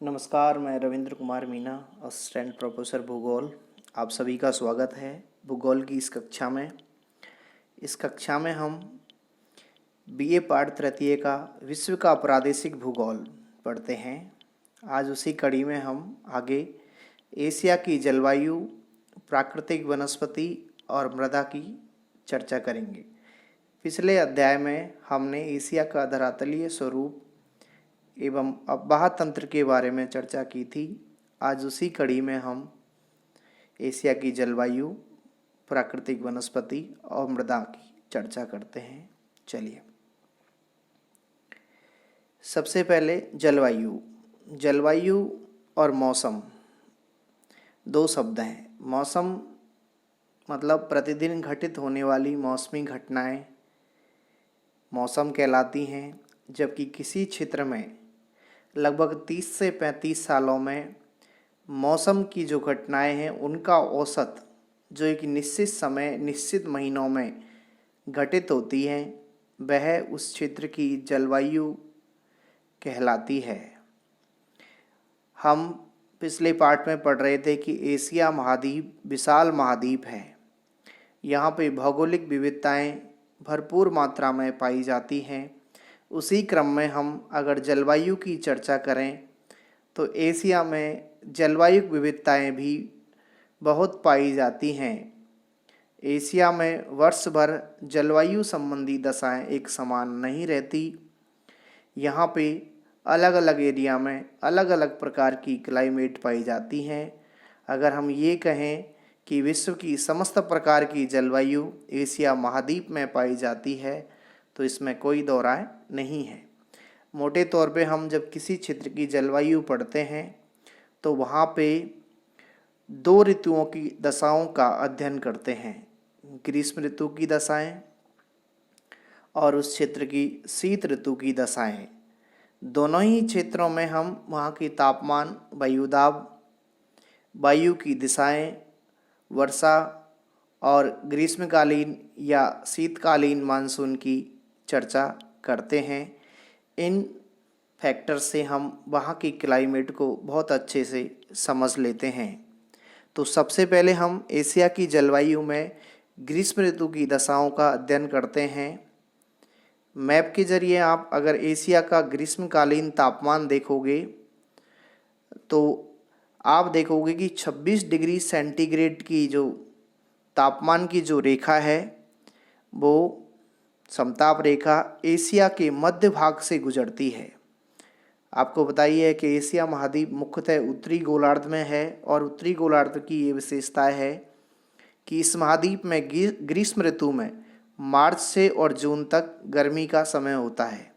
नमस्कार, मैं Ravindra Kumar Meena, assistant professor भूगोल। आप सभी का स्वागत है भूगोल की इस कक्षा में। इस कक्षा में हम बीए पाठ तृतीय का विश्व का प्रादेशिक भूगोल पढ़ते हैं। आज उसी कड़ी में हम आगे एशिया की जलवायु, प्राकृतिक वनस्पति और मृदा की चर्चा करेंगे। पिछले अध्याय में हमने एशिया का धरातलीय स्वरूप एवं अफवाह तंत्र के बारे में चर्चा की थी। आज उसी कड़ी में हम एशिया की जलवायु, प्राकृतिक वनस्पति और मृदा की चर्चा करते हैं। चलिए, सबसे पहले जलवायु और मौसम दो शब्द हैं। मौसम मतलब प्रतिदिन घटित होने वाली मौसमी घटनाएं मौसम कहलाती हैं, जबकि किसी क्षेत्र में लगभग 30 से 35 सालों में मौसम की जो घटनाएं हैं उनका औसत जो एक निश्चित समय निश्चित महीनों में घटित होती हैं वह उस क्षेत्र की जलवायु कहलाती है। हम पिछले पाठ में पढ़ रहे थे कि एशिया महाद्वीप विशाल महाद्वीप है। यहाँ पे भौगोलिक विविधताएं भरपूर मात्रा में पाई जाती हैं। उसी क्रम में हम अगर जलवायु की चर्चा करें तो एशिया में जलवायु विविधताएं भी बहुत पाई जाती हैं। एशिया में वर्ष भर जलवायु संबंधी दशाएं एक समान नहीं रहती। यहाँ पे अलग अलग एरिया में अलग अलग प्रकार की क्लाइमेट पाई जाती हैं। अगर हम ये कहें कि विश्व की समस्त प्रकार की जलवायु एशिया महाद्वीप में पाई जाती है तो इसमें कोई दो राय नहीं है। मोटे तौर पे हम जब किसी क्षेत्र की जलवायु पढ़ते हैं तो वहाँ पे दो ऋतुओं की दशाओं का अध्ययन करते हैं, ग्रीष्म ऋतु की दशाएं और उस क्षेत्र की शीत ऋतु की दशाएं। दोनों ही क्षेत्रों में हम वहाँ की तापमान, वायुदाब, वायु की दिशाएं, वर्षा और ग्रीष्मकालीन या शीतकालीन मानसून की चर्चा करते हैं। इन फैक्टर से हम वहाँ की क्लाइमेट को बहुत अच्छे से समझ लेते हैं। तो सबसे पहले हम एशिया की जलवायु में ग्रीष्म ऋतु की दशाओं का अध्ययन करते हैं। मैप के जरिए आप अगर एशिया का ग्रीष्मकालीन तापमान देखोगे तो आप देखोगे कि 26 डिग्री सेंटीग्रेड की जो तापमान की जो रेखा है वो समताप रेखा एशिया के मध्य भाग से गुजरती है। आपको बताइए कि एशिया महाद्वीप मुख्यतः उत्तरी गोलार्ध में है और उत्तरी गोलार्ध की ये विशेषता है कि इस महाद्वीप में ग्रीष्म ऋतु में मार्च से और जून तक गर्मी का समय होता है।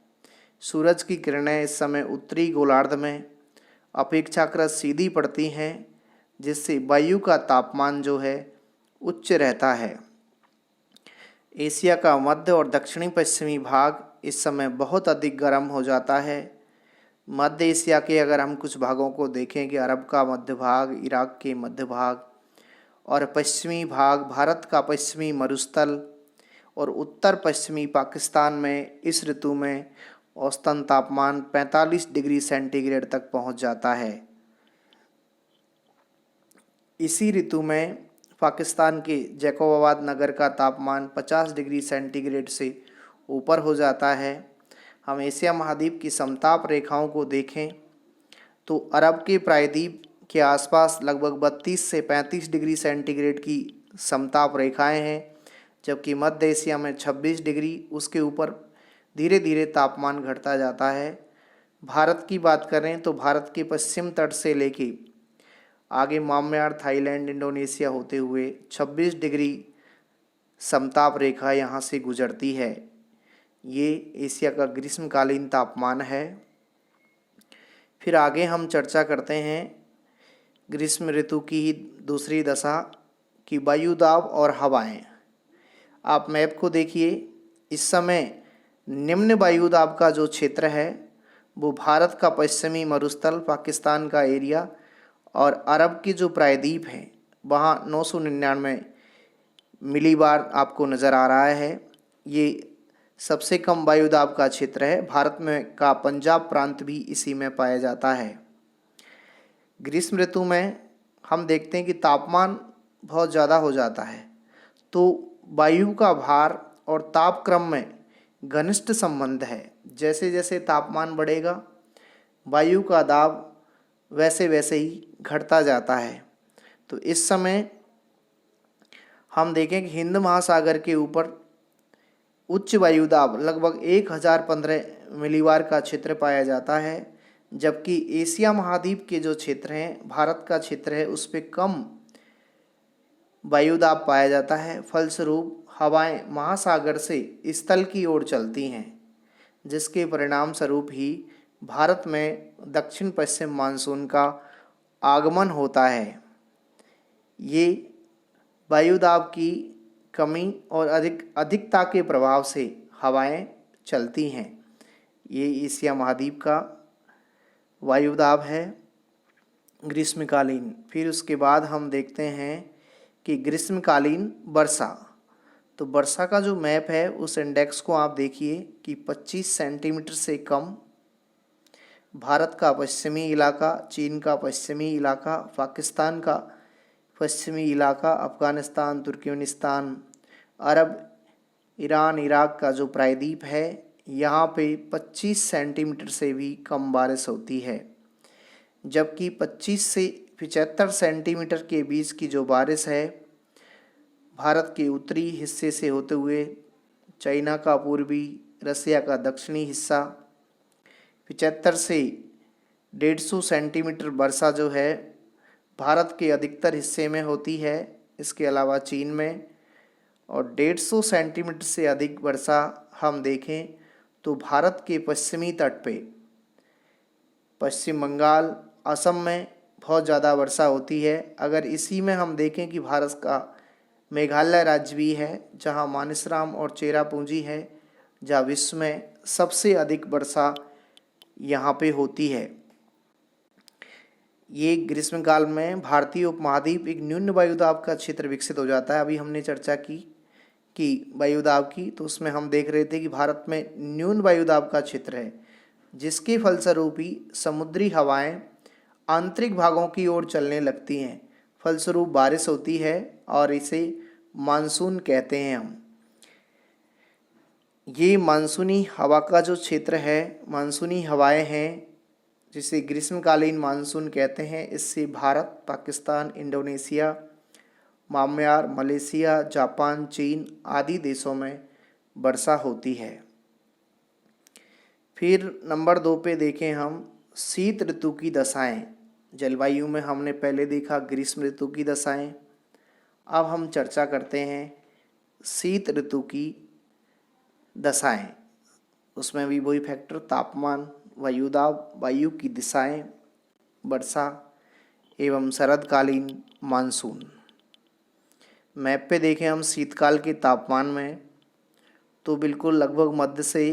सूरज की किरणें इस समय उत्तरी गोलार्ध में अपेक्षाकृत सीधी पड़ती हैं, जिससे वायु का तापमान जो है उच्च रहता है। एशिया का मध्य और दक्षिणी पश्चिमी भाग इस समय बहुत अधिक गर्म हो जाता है। मध्य एशिया के अगर हम कुछ भागों को देखें कि अरब का मध्य भाग, इराक के मध्य भाग और पश्चिमी भाग भारत का पश्चिमी मरुस्थल और उत्तर पश्चिमी पाकिस्तान में इस ऋतु में औसतन तापमान 45 डिग्री सेंटीग्रेड तक पहुंच जाता है। इसी ऋतु में पाकिस्तान के जैकोबाबाद नगर का तापमान 50 डिग्री सेंटीग्रेड से ऊपर हो जाता है। हम एशिया महाद्वीप की समताप रेखाओं को देखें तो अरब के प्रायद्वीप के आसपास लगभग 32 से 35 डिग्री सेंटीग्रेड की समताप रेखाएं हैं, जबकि मध्य एशिया में 26 डिग्री, उसके ऊपर धीरे धीरे तापमान घटता जाता है। भारत की बात करें तो भारत के पश्चिम तट से लेके आगे म्यांमार, थाईलैंड, इंडोनेशिया होते हुए 26 डिग्री समताप रेखा यहाँ से गुजरती है। ये एशिया का ग्रीष्मकालीन तापमान है। फिर आगे हम चर्चा करते हैं ग्रीष्म ऋतु की ही दूसरी दशा की वायुदाब और हवाएं। आप मैप को देखिए, इस समय निम्न वायुदाब का जो क्षेत्र है वो भारत का पश्चिमी मरुस्थल, पाकिस्तान का एरिया और अरब की जो प्रायद्वीप है वहाँ 999 मिलीबार आपको नज़र आ रहा है। ये सबसे कम वायुदाब का क्षेत्र है। भारत में का पंजाब प्रांत भी इसी में पाया जाता है। ग्रीष्म ऋतु में हम देखते हैं कि तापमान बहुत ज़्यादा हो जाता है, तो वायु का भार और तापक्रम में घनिष्ठ संबंध है। जैसे जैसे तापमान बढ़ेगा वायु का दाब वैसे वैसे ही घटता जाता है। तो इस समय हम देखें कि हिंद महासागर के ऊपर उच्च वायुदाब लगभग 1015 मिलीबार का क्षेत्र पाया जाता है, जबकि एशिया महाद्वीप के जो क्षेत्र हैं, भारत का क्षेत्र है, उस पर कम वायुदाब पाया जाता है। फलस्वरूप हवाएं महासागर से स्थल की ओर चलती हैं, जिसके परिणाम स्वरूप ही भारत में दक्षिण पश्चिम मानसून का आगमन होता है। ये वायुदाब की कमी और अधिकता के प्रभाव से हवाएं चलती हैं। ये एशिया महाद्वीप का वायुदाब है ग्रीष्मकालीन। फिर उसके बाद हम देखते हैं कि ग्रीष्मकालीन वर्षा। तो वर्षा का जो मैप है उस इंडेक्स को आप देखिए कि 25 सेंटीमीटर से कम भारत का पश्चिमी इलाका, चीन का पश्चिमी इलाका, पाकिस्तान का पश्चिमी इलाका, अफ़गानिस्तान, तुर्कमेनिस्तान, अरब, ईरान, इराक का जो प्रायद्वीप है, यहाँ पे 25 सेंटीमीटर से भी कम बारिश होती है। जबकि 25 से 75 सेंटीमीटर के बीच की जो बारिश है भारत के उत्तरी हिस्से से होते हुए चाइना का पूर्वी, रसिया का दक्षिणी हिस्सा, 75 से 150 सेंटीमीटर वर्षा जो है भारत के अधिकतर हिस्से में होती है, इसके अलावा चीन में। और 150 सेंटीमीटर से अधिक वर्षा हम देखें तो भारत के पश्चिमी तट पे पश्चिम बंगाल, असम में बहुत ज़्यादा वर्षा होती है। अगर इसी में हम देखें कि भारत का मेघालय राज्य भी है, जहां मानसराम और चेरापूंजी है, जहां विश्व में सबसे अधिक वर्षा यहाँ पे होती है। ये ग्रीष्मकाल में भारतीय उपमहाद्वीप एक न्यून वायुदाब का क्षेत्र विकसित हो जाता है। अभी हमने चर्चा की कि वायुदाब की, तो उसमें हम देख रहे थे कि भारत में न्यून वायुदाब का क्षेत्र है, जिसके फलस्वरूप ही समुद्री हवाएं आंतरिक भागों की ओर चलने लगती हैं। फलस्वरूप बारिश होती है और इसे मानसून कहते हैं हम। ये मानसूनी हवा का जो क्षेत्र है, मानसूनी हवाएं हैं जिसे ग्रीष्मकालीन मानसून कहते हैं। इससे Bharat, Pakistan, Indonesia, Myanmar, Malaysia, Japan, चीन आदि देशों में वर्षा होती है। फिर नंबर 2 पे देखें हम शीत ऋतु की दशाएं। जलवायु में हमने पहले देखा ग्रीष्म ऋतु की दशाएं, अब हम चर्चा करते हैं शीत ऋतु की दशाएं। उसमें भी वही फैक्टर तापमान, वायुदाब, वायु की दिशाएं, वर्षा एवं शरदकालीन मानसून। मैप पे देखें हम शीतकाल के तापमान में, तो बिल्कुल लगभग मध्य से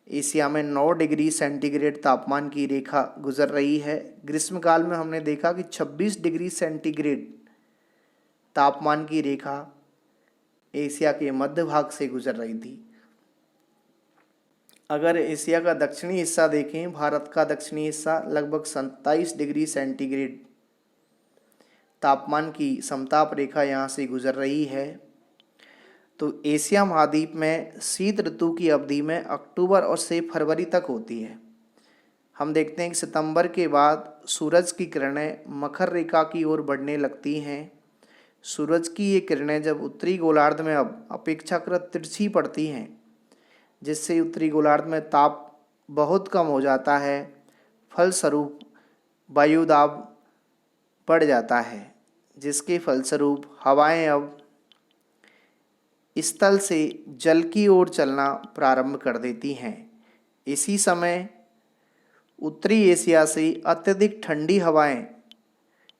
एशिया में 9 डिग्री सेंटीग्रेड तापमान की रेखा गुजर रही है। ग्रीष्मकाल में हमने देखा कि 26 डिग्री सेंटीग्रेड तापमान की रेखा एशिया के मध्य भाग से गुजर रही थी। अगर एशिया का दक्षिणी हिस्सा देखें, भारत का दक्षिणी हिस्सा लगभग 27 डिग्री सेंटीग्रेड तापमान की समताप रेखा यहाँ से गुजर रही है। तो एशिया महाद्वीप में शीत ऋतु की अवधि में अक्टूबर और से फरवरी तक होती है। हम देखते हैं कि सितंबर के बाद सूरज की किरणें मकर रेखा की ओर बढ़ने लगती हैं। सूरज की ये किरणें जब उत्तरी गोलार्ध में अब अपेक्षाकृत तिरछी पड़ती हैं, जिससे उत्तरी गोलार्ध में ताप बहुत कम हो जाता है, फलस्वरूप वायुदाब बढ़ जाता है, जिसके फलस्वरूप हवाएं अब स्थल से जल की ओर चलना प्रारंभ कर देती हैं। इसी समय उत्तरी एशिया से अत्यधिक ठंडी हवाएं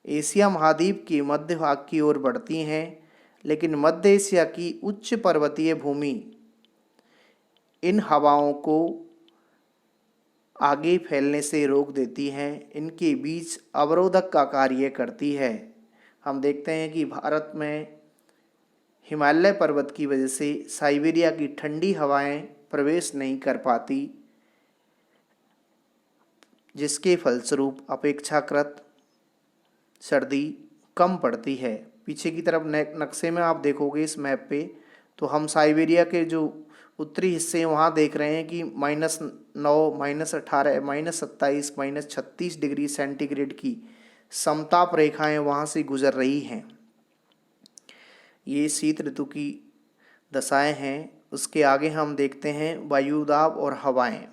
एशिया महाद्वीप के मध्य भाग की ओर बढ़ती हैं, लेकिन मध्य एशिया की उच्च पर्वतीय भूमि इन हवाओं को आगे फैलने से रोक देती हैं, इनके बीच अवरोधक का कार्य करती है। हम देखते हैं कि भारत में हिमालय पर्वत की वजह से साइबेरिया की ठंडी हवाएं प्रवेश नहीं कर पाती, जिसके फलस्वरूप अपेक्षाकृत सर्दी कम पड़ती है। पीछे की तरफ नक्शे में आप देखोगे इस मैप पे, तो हम साइबेरिया के जो उत्तरी हिस्से वहाँ देख रहे हैं कि -9, -18, -27, -36 डिग्री सेंटीग्रेड की समताप रेखाएं वहाँ से गुजर रही हैं। ये शीत ऋतु की दशाएं हैं। उसके आगे हम देखते हैं वायुदाब और हवाएं।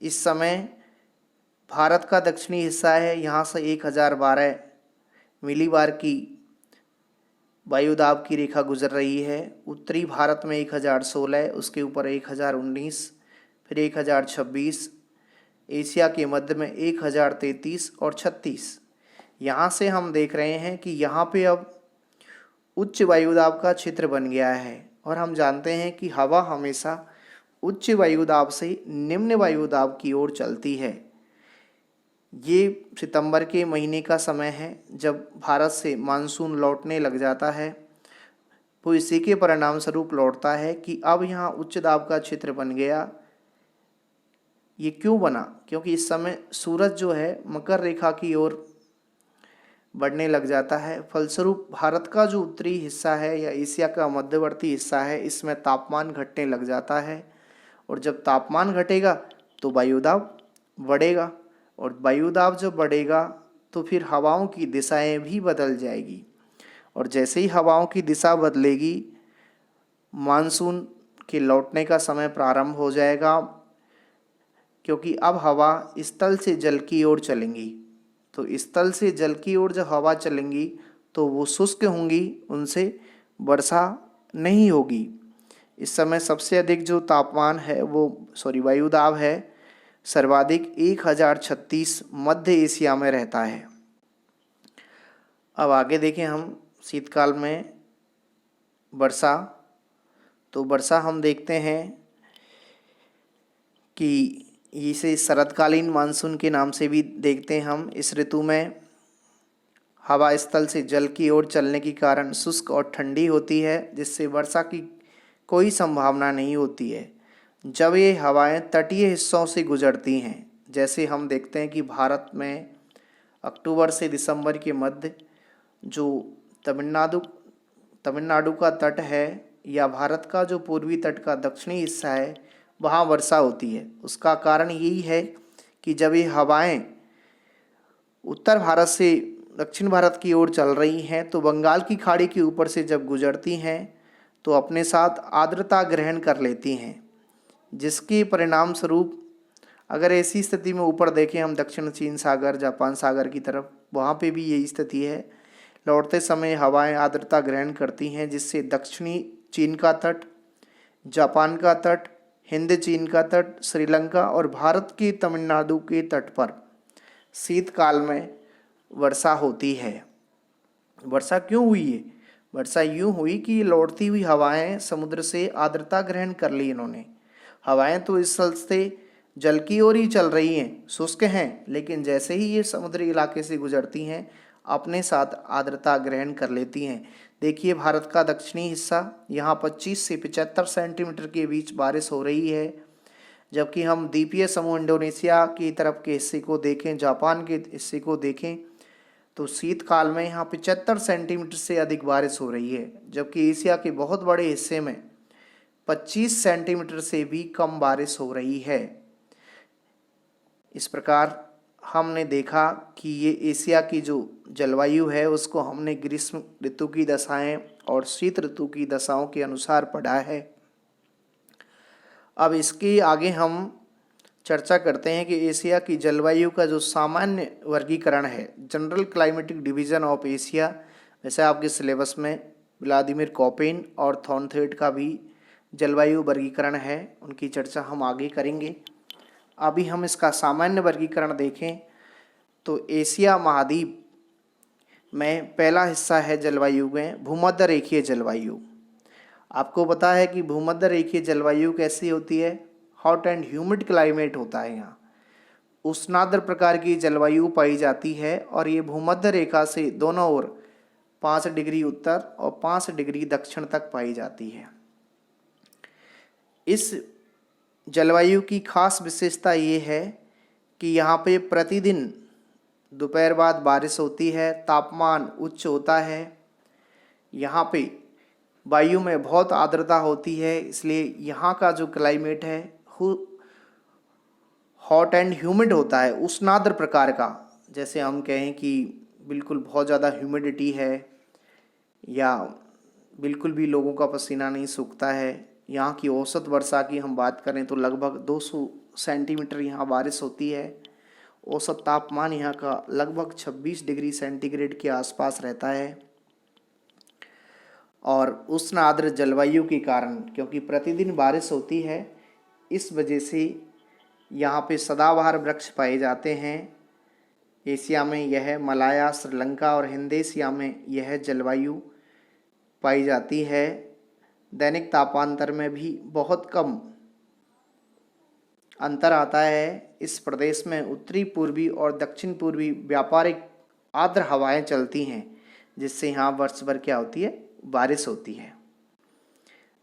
इस समय भारत का दक्षिणी हिस्सा है, यहाँ से 1012 मिलीबार की वायुदाब की रेखा गुजर रही है। उत्तरी भारत में 1016, उसके ऊपर 1019, फिर 1026, एशिया के मध्य में 1033 और 36। यहाँ से हम देख रहे हैं कि यहाँ पे अब उच्च वायुदाब का क्षेत्र बन गया है, और हम जानते हैं कि हवा हमेशा उच्च वायुदाब से निम्न वायुदाब की ओर चलती है। ये सितंबर के महीने का समय है जब भारत से मानसून लौटने लग जाता है। वो इसी के परिणाम स्वरूप लौटता है कि अब यहाँ उच्च दाब का क्षेत्र बन गया। ये क्यों बना? क्योंकि इस समय सूरज जो है मकर रेखा की ओर बढ़ने लग जाता है। फलस्वरूप भारत का जो उत्तरी हिस्सा है या एशिया का मध्यवर्ती हिस्सा है, इसमें तापमान घटने लग जाता है, और जब तापमान घटेगा तो वायुदाब बढ़ेगा, और वायुदाब जब बढ़ेगा तो फिर हवाओं की दिशाएं भी बदल जाएगी, और जैसे ही हवाओं की दिशा बदलेगी मानसून के लौटने का समय प्रारंभ हो जाएगा, क्योंकि अब हवा स्थल से जल की ओर चलेंगी। तो स्थल से जल की ओर जब हवा चलेंगी तो वो शुष्क होंगी, उनसे वर्षा नहीं होगी। इस समय सबसे अधिक जो तापमान है वो वायुदाब है, सर्वाधिक 1036 मध्य एशिया में रहता है। अब आगे देखें हम शीतकाल में वर्षा। तो वर्षा हम देखते हैं कि इसे शरतकालीन मानसून के नाम से भी देखते हैं हम। इस ऋतु में हवा स्थल से जल की ओर चलने के कारण शुष्क और ठंडी होती है, जिससे वर्षा की कोई संभावना नहीं होती है। जब ये हवाएं तटीय हिस्सों से गुजरती हैं, जैसे हम देखते हैं कि भारत में अक्टूबर से दिसंबर के मध्य जो तमिलनाडु का तट है या भारत का जो पूर्वी तट का दक्षिणी हिस्सा है, वहाँ वर्षा होती है। उसका कारण यही है कि जब ये हवाएं उत्तर भारत से दक्षिण भारत की ओर चल रही हैं तो बंगाल की खाड़ी के ऊपर से जब गुजरती हैं तो अपने साथ आर्द्रता ग्रहण कर लेती हैं, जिसके परिणाम स्वरूप अगर ऐसी स्थिति में ऊपर देखें हम दक्षिण चीन सागर, जापान सागर की तरफ, वहाँ पे भी यही स्थिति है। लौटते समय हवाएं आर्द्रता ग्रहण करती हैं, जिससे दक्षिणी चीन का तट, जापान का तट, हिंद चीन का तट, श्रीलंका और भारत के तमिलनाडु के तट पर शीतकाल में वर्षा होती है। वर्षा क्यों हुई है? वर्षा यूँ हुई कि लौटती हुई हवाएं समुद्र से आर्द्रता ग्रहण कर ली इन्होंने। हवाएं तो इस स्थल से जल की ओर ही चल रही हैं, शुष्क हैं, लेकिन जैसे ही ये समुद्री इलाके से गुजरती हैं अपने साथ आर्द्रता ग्रहण कर लेती हैं। देखिए भारत का दक्षिणी हिस्सा, यहाँ 25 से 75 सेंटीमीटर के बीच बारिश हो रही है, जबकि हम द्वीपीय समूह इंडोनेशिया की तरफ के हिस्से को देखें, जापान के हिस्से को देखें तो शीतकाल में यहाँ 75 सेंटीमीटर से अधिक बारिश हो रही है, जबकि एशिया के बहुत बड़े हिस्से में 25 सेंटीमीटर से भी कम बारिश हो रही है। इस प्रकार हमने देखा कि ये एशिया की जो जलवायु है उसको हमने ग्रीष्म ऋतु की दशाएं और शीत ऋतु की दशाओं के अनुसार पढ़ा है। अब इसके आगे हम चर्चा करते हैं कि एशिया की जलवायु का जो सामान्य वर्गीकरण है, general climatic division of Asia, वैसे आपके सिलेबस में व्लादिमीर कोपेन और थॉर्नथेट का भी जलवायु वर्गीकरण है, उनकी चर्चा हम आगे करेंगे। अभी हम इसका सामान्य वर्गीकरण देखें तो एशिया महाद्वीप में पहला हिस्सा है जलवायु में भूमध्य रेखीय जलवायु। आपको पता है कि भूमध्य रेखीय जलवायु कैसी होती है? हॉट एंड ह्यूमिड क्लाइमेट होता है। यहाँ उष्णाद्र प्रकार की जलवायु पाई जाती है, और ये भूमध्य रेखा से दोनों ओर 5 डिग्री उत्तर और 5 डिग्री दक्षिण तक पाई जाती है। इस जलवायु की खास विशेषता ये है कि यहाँ पे प्रतिदिन दोपहर बाद बारिश होती है, तापमान उच्च होता है, यहाँ पे वायु में बहुत आर्द्रता होती है, इसलिए यहाँ का जो क्लाइमेट है हॉट एंड ह्यूमिड होता है, उष्णाद्र प्रकार का। जैसे हम कहें कि बिल्कुल बहुत ज़्यादा ह्यूमिडिटी है या बिल्कुल भी लोगों का पसीना नहीं सूखता है। यहाँ की औसत वर्षा की हम बात करें तो लगभग 200 सेंटीमीटर यहाँ बारिश होती है। औसत तापमान यहाँ का लगभग 26 डिग्री सेंटीग्रेड के आसपास रहता है। और उष्ण आर्द्र जलवायु के कारण, क्योंकि प्रतिदिन बारिश होती है, इस वजह से यहाँ पे सदाबहार वृक्ष पाए जाते हैं। एशिया में यह, मलाया, श्रीलंका और हिंद एशिया में यह जलवायु पाई जाती है। दैनिक तापांतर में भी बहुत कम अंतर आता है। इस प्रदेश में उत्तरी पूर्वी और दक्षिण पूर्वी व्यापारिक आर्द्र हवाएं चलती हैं, जिससे यहाँ वर्ष भर क्या होती है, बारिश होती है।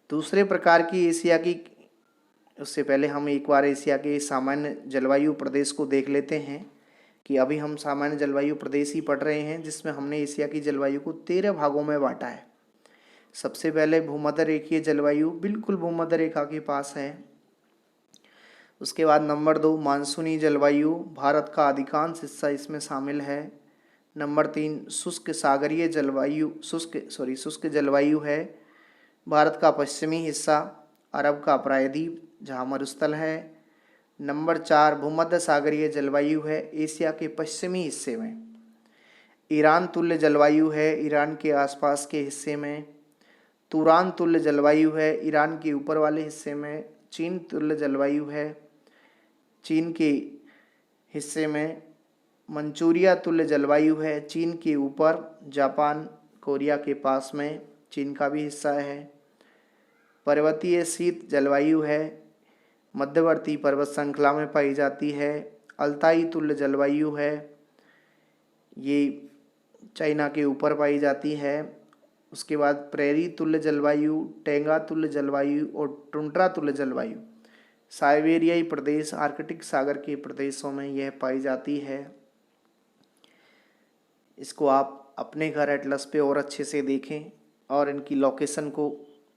दूसरे प्रकार की एशिया की, उससे पहले हम एक बार एशिया के सामान्य जलवायु प्रदेश को देख लेते हैं कि अभी हम सामान्य जलवायु प्रदेश ही पढ़ रहे हैं, जिसमें हमने एशिया की जलवायु को 13 भागों में बांटा है। सबसे पहले भूमध्य रेखीय जलवायु बिल्कुल भूमध्य रेखा के पास है। उसके बाद नंबर 2 मानसूनी जलवायु, भारत का अधिकांश हिस्सा इसमें शामिल है। नंबर 3 शुष्क सागरीय जलवायु, शुष्क जलवायु है, भारत का पश्चिमी हिस्सा, अरब का प्रायद्वीप जहाँ मरुस्थल है। नंबर 4 भूमध्य सागरीय जलवायु है, एशिया के पश्चिमी हिस्से में। ईरान तुल्य जलवायु है, ईरान के आसपास के हिस्से में। तुरान तुल्य जलवायु है, ईरान के ऊपर वाले हिस्से में। चीन तुल्य जलवायु है, चीन के हिस्से में। मंचूरिया तुल्य जलवायु है, चीन के ऊपर, जापान कोरिया के पास में, चीन का भी हिस्सा है। पर्वतीय शीत जलवायु है, मध्यवर्ती पर्वत श्रृंखला में पाई जाती है। अल्ताई तुल्य जलवायु है, ये चाइना के ऊपर पाई जाती है। उसके बाद प्रेरी तुल्य जलवायु, टेंगा तुल्य जलवायु और टुंड्रा तुल्य जलवायु साइबेरियाई प्रदेश, आर्कटिक सागर के प्रदेशों में यह पाई जाती है। इसको आप अपने घर एटलस पे और अच्छे से देखें और इनकी लोकेशन को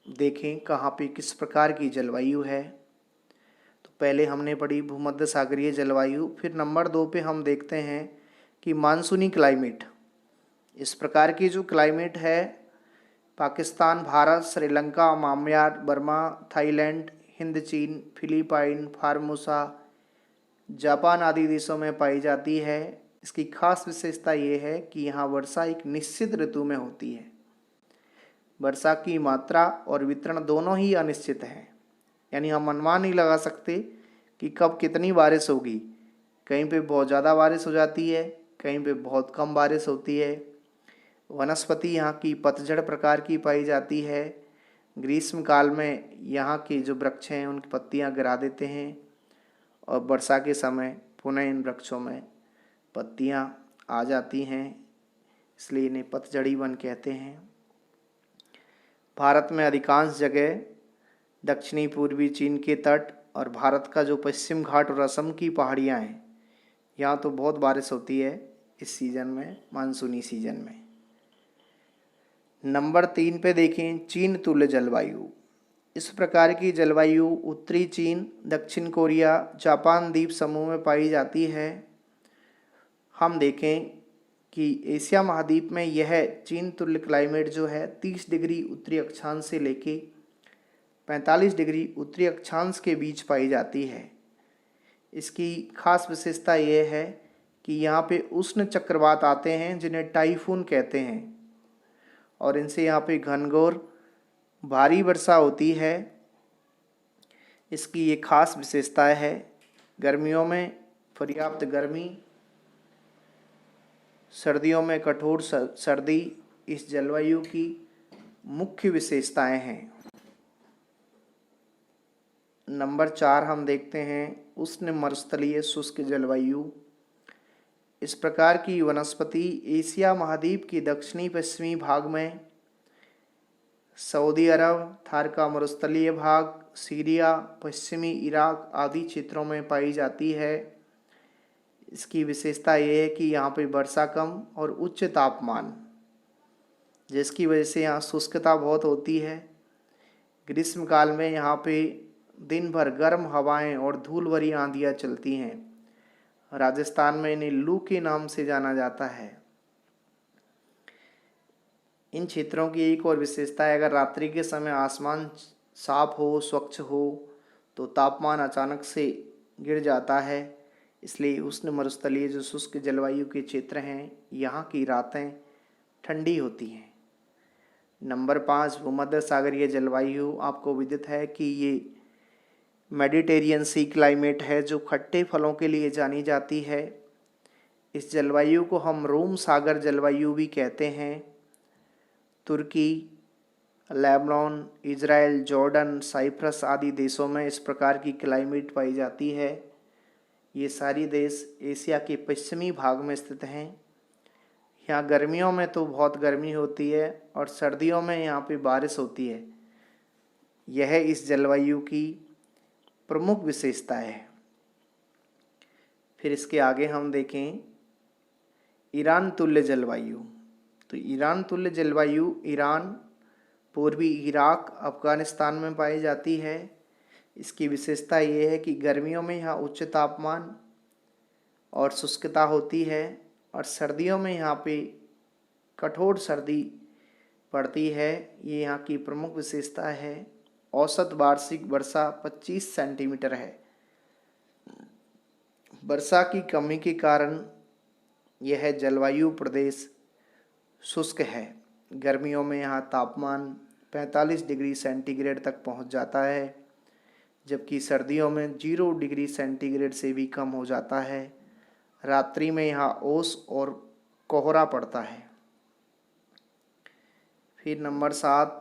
देखें, कहाँ पे किस प्रकार की जलवायु है। तो पहले हमने पढ़ी भूमध्य सागरीय जलवायु, फिर नंबर 2 पे हम देखते हैं कि मानसूनी क्लाइमेट। इस प्रकार की जो क्लाइमेट है, Pakistan, Bharat, Sri Lanka, Myanmar, Burma, Thailand, Hind, चीन, फिलीपाइन, फार्मोसा, जापान आदि देशों में पाई जाती है। इसकी खास विशेषता ये है कि यहाँ वर्षा एक निश्चित ऋतु में होती है। वर्षा की मात्रा और वितरण दोनों ही अनिश्चित है, यानी हम अनुमान नहीं लगा सकते कि कब कितनी बारिश होगी। कहीं पे बहुत ज़्यादा बारिश हो जाती है, कहीं पे बहुत कम बारिश होती है। वनस्पति यहाँ की पतझड़ प्रकार की पाई जाती है। ग्रीष्म काल में यहाँ के जो वृक्ष हैं उनकी पत्तियाँ गिरा देते हैं और वर्षा के समय पुनः इन वृक्षों में पत्तियाँ आ जाती हैं, इसलिए इन्हें पतझड़ी वन कहते हैं। भारत में अधिकांश जगह दक्षिणी पूर्वी चीन के तट और भारत का जो पश्चिम घाट और असम की पहाड़ियाँ हैं, यहाँ तो बहुत बारिश होती है इस सीज़न में, मानसूनी सीजन में। नंबर 3 पे देखें चीन तुल्य जलवायु। इस प्रकार की जलवायु उत्तरी चीन, दक्षिण कोरिया, जापान द्वीप समूह में पाई जाती है। हम देखें कि एशिया महाद्वीप में यह चीन तुल्य क्लाइमेट जो है 30 डिग्री उत्तरी अक्षांश से लेके 45 डिग्री उत्तरी अक्षांश के बीच पाई जाती है। इसकी खास विशेषता यह है कि यहाँ पे उष्ण चक्रवात आते हैं जिन्हें टाइफून कहते हैं और इनसे यहाँ पे घनघोर भारी वर्षा होती है। इसकी ये खास विशेषता है। गर्मियों में पर्याप्त गर्मी, सर्दियों में कठोर सर्दी इस जलवायु की मुख्य विशेषताएं हैं। नंबर 4 हम देखते हैं उष्ण मरुस्थलीय शुष्क जलवायु। इस प्रकार की वनस्पति एशिया महाद्वीप के दक्षिणी पश्चिमी भाग में, सऊदी अरब, थार का मरुस्थलीय भाग, सीरिया, पश्चिमी इराक आदि क्षेत्रों में पाई जाती है। इसकी विशेषता ये है कि यहाँ पे वर्षा कम और उच्च तापमान, जिसकी वजह से यहाँ शुष्कता बहुत होती है। ग्रीष्म काल में यहाँ पे दिन भर गर्म हवाएं और धूल भरी आंधियाँ चलती हैं। राजस्थान में इन्हें लू के नाम से जाना जाता है। इन क्षेत्रों की एक और विशेषता है, अगर रात्रि के समय आसमान साफ हो, स्वच्छ हो, तो तापमान अचानक से गिर जाता है। इसलिए उष्ण मरुस्थलीय जो शुष्क जलवायु के क्षेत्र हैं, यहाँ की रातें ठंडी होती हैं। नंबर 5, भूमध्य सागरीय जलवायु। आपको विदित है कि ये मेडिटेरियन सी क्लाइमेट है जो खट्टे फलों के लिए जानी जाती है। इस जलवायु को हम रोम सागर जलवायु भी कहते हैं। तुर्की, लेबनान, इजराइल, जॉर्डन, साइप्रस आदि देशों में इस प्रकार की क्लाइमेट पाई जाती है। ये सारी देश एशिया के पश्चिमी भाग में स्थित हैं। यहाँ गर्मियों में तो बहुत गर्मी होती है और सर्दियों में यहाँ पे बारिश होती है। यह इस जलवायु की प्रमुख विशेषता है। फिर इसके आगे हम देखें ईरान तुल्य जलवायु। तो ईरान तुल्य जलवायु ईरान, पूर्वी इराक, अफगानिस्तान में पाई जाती है। इसकी विशेषता ये है कि गर्मियों में यहाँ उच्च तापमान और शुष्कता होती है और सर्दियों में यहाँ पे कठोर सर्दी पड़ती है। ये यहाँ की प्रमुख विशेषता है। औसत वार्षिक वर्षा 25 सेंटीमीटर है। वर्षा की कमी के कारण यह जलवायु प्रदेश शुष्क है। गर्मियों में यहाँ तापमान 45 डिग्री सेंटीग्रेड तक पहुँच जाता है, जबकि सर्दियों में 0 डिग्री सेंटीग्रेड से भी कम हो जाता है। रात्रि में यहाँ ओस और कोहरा पड़ता है। फिर नंबर 7,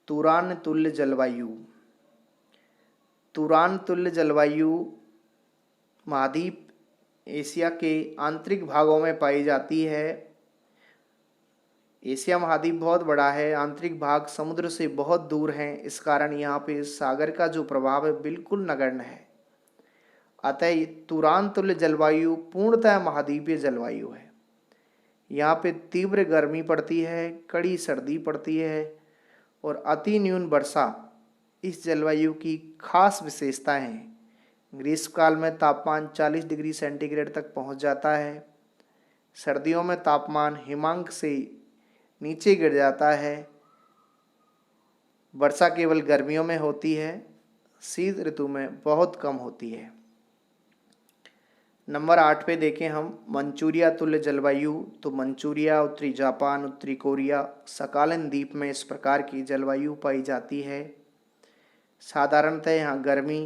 तुरान तुल्य जलवायु। तुरान तुल्य जलवायु महाद्वीप एशिया के आंतरिक भागों में पाई जाती है। एशिया महाद्वीप बहुत बड़ा है, आंतरिक भाग समुद्र से बहुत दूर हैं, इस कारण यहाँ पे सागर का जो प्रभाव है बिल्कुल नगण्य है। अतः तुरान तुल्य जलवायु पूर्णतः महाद्वीपीय जलवायु है। यहाँ पे तीव्र गर्मी पड़ती है, कड़ी सर्दी पड़ती है और अति न्यून वर्षा इस जलवायु की खास विशेषताएं हैं। ग्रीष्मकाल में तापमान 40 डिग्री सेंटीग्रेड तक पहुँच जाता है। सर्दियों में तापमान हिमांक से नीचे गिर जाता है। वर्षा केवल गर्मियों में होती है, शीत ऋतु में बहुत कम होती है। नंबर 8 पे देखें हम मंचूरिया तुल्य जलवायु। तो मंचूरिया, उत्तरी जापान, उत्तरी कोरिया, सकालन द्वीप में इस प्रकार की जलवायु पाई जाती है। साधारणतः यहाँ गर्मी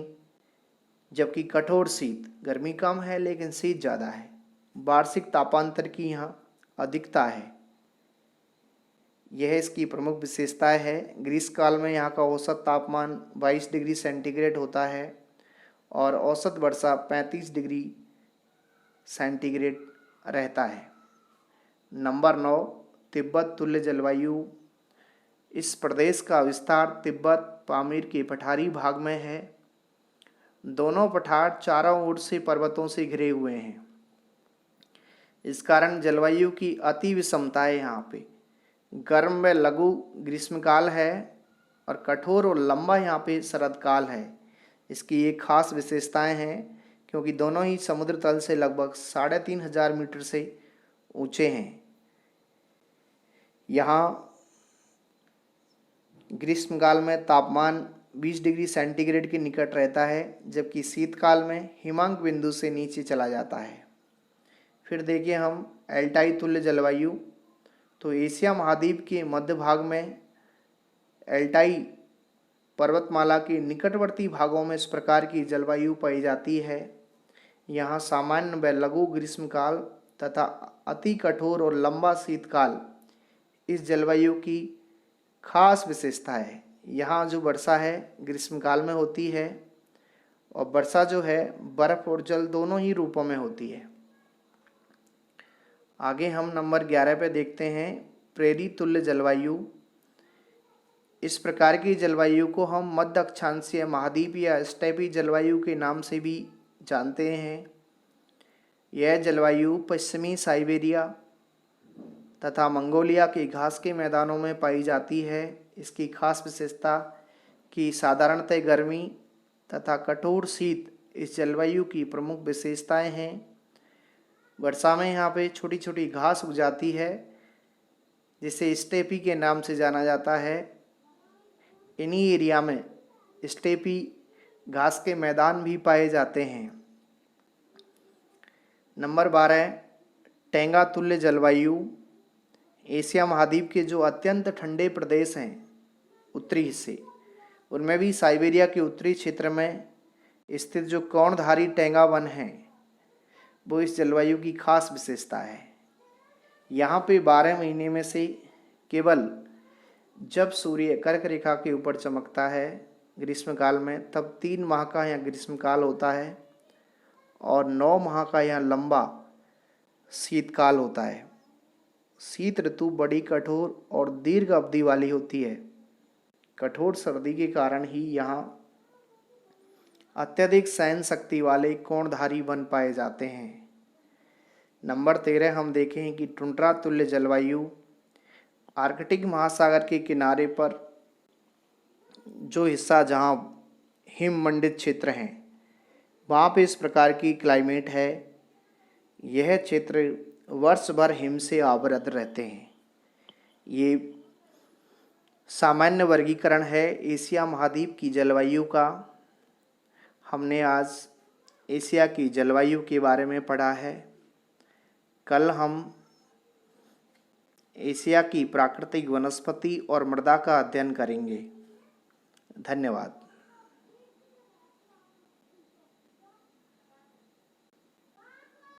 जबकि कठोर शीत, गर्मी कम है लेकिन शीत ज़्यादा है। वार्षिक तापांतर की यहाँ अधिकता है। यह इसकी प्रमुख विशेषताएं है। ग्रीष्मकाल में यहाँ का औसत तापमान 22 डिग्री सेंटीग्रेड होता है और औसत वर्षा 35 डिग्री सेंटीग्रेड रहता है। नंबर 9, तिब्बत तुल्य जलवायु। इस प्रदेश का विस्तार तिब्बत पामीर के पठारी भाग में है। दोनों पठार चारों ओर से पर्वतों से घिरे हुए हैं। इस कारण जलवायु की अति विषमता है। यहाँ पे गर्म व लघु ग्रीष्मकाल है और कठोर और लंबा यहाँ पे शरदकाल है। इसकी एक खास विशेषताएं हैं क्योंकि दोनों ही समुद्र तल से लगभग 3500 मीटर से ऊंचे हैं। यहाँ ग्रीष्मकाल में तापमान 20 डिग्री सेंटीग्रेड के निकट रहता है, जबकि शीतकाल में हिमांक बिंदु से नीचे चला जाता है। फिर देखिए हम एल्टाई तुल्य जलवायु। तो एशिया महाद्वीप के मध्य भाग में एल्टाई पर्वतमाला के निकटवर्ती भागों में इस प्रकार की जलवायु पाई जाती है। यहाँ सामान्य व लघु ग्रीष्मकाल तथा अति कठोर और लंबा शीतकाल इस जलवायु की खास विशेषता है। यहाँ जो वर्षा है ग्रीष्मकाल में होती है और वर्षा जो है बर्फ और जल दोनों ही रूपों में होती है। आगे हम नंबर 11 पे देखते हैं प्रेरी तुल्य जलवायु। इस प्रकार की जलवायु को हम मध्य अक्षांशीय महाद्वीप या स्टेपी जलवायु के नाम से भी जानते हैं। यह जलवायु पश्चिमी साइबेरिया तथा मंगोलिया के घास के मैदानों में पाई जाती है। इसकी खास विशेषता कि साधारणतः गर्मी तथा कठोर शीत इस जलवायु की प्रमुख विशेषताएं हैं। वर्षा में यहाँ पे छोटी छोटी घास उग जाती है जिसे स्टेपी के नाम से जाना जाता है। इन्हीं एरिया में स्टेपी घास के मैदान भी पाए जाते हैं। नंबर 12, टैंगा तुल्य जलवायु। एशिया महाद्वीप के जो अत्यंत ठंडे प्रदेश हैं उत्तरी हिस्से, उनमें भी साइबेरिया के उत्तरी क्षेत्र में स्थित जो कौणधारी टैंगा वन है वो इस जलवायु की खास विशेषता है। यहाँ पे 12 महीने में से केवल जब सूर्य कर्क रेखा के ऊपर चमकता है ग्रीष्मकाल में, तब 3 माह का यहाँ ग्रीष्मकाल होता है और 9 माह का यहाँ लंबा शीतकाल होता है। शीत ऋतु बड़ी कठोर और दीर्घ अवधि वाली होती है। कठोर सर्दी के कारण ही यहाँ अत्यधिक सहन शक्ति वाले कोणधारी वन पाए जाते हैं। नंबर 13 हम देखें कि टुंड्रा तुल्य जलवायु। आर्कटिक महासागर के किनारे पर जो हिस्सा जहाँ हिम मंडित क्षेत्र हैं वहाँ पे इस प्रकार की क्लाइमेट है। यह क्षेत्र वर्ष भर हिम से आवृत रहते हैं। ये सामान्य वर्गीकरण है एशिया महाद्वीप की जलवायु का। हमने आज एशिया की जलवायु के बारे में पढ़ा है। कल हम एशिया की प्राकृतिक वनस्पति और मृदा का अध्ययन करेंगे। धन्यवाद।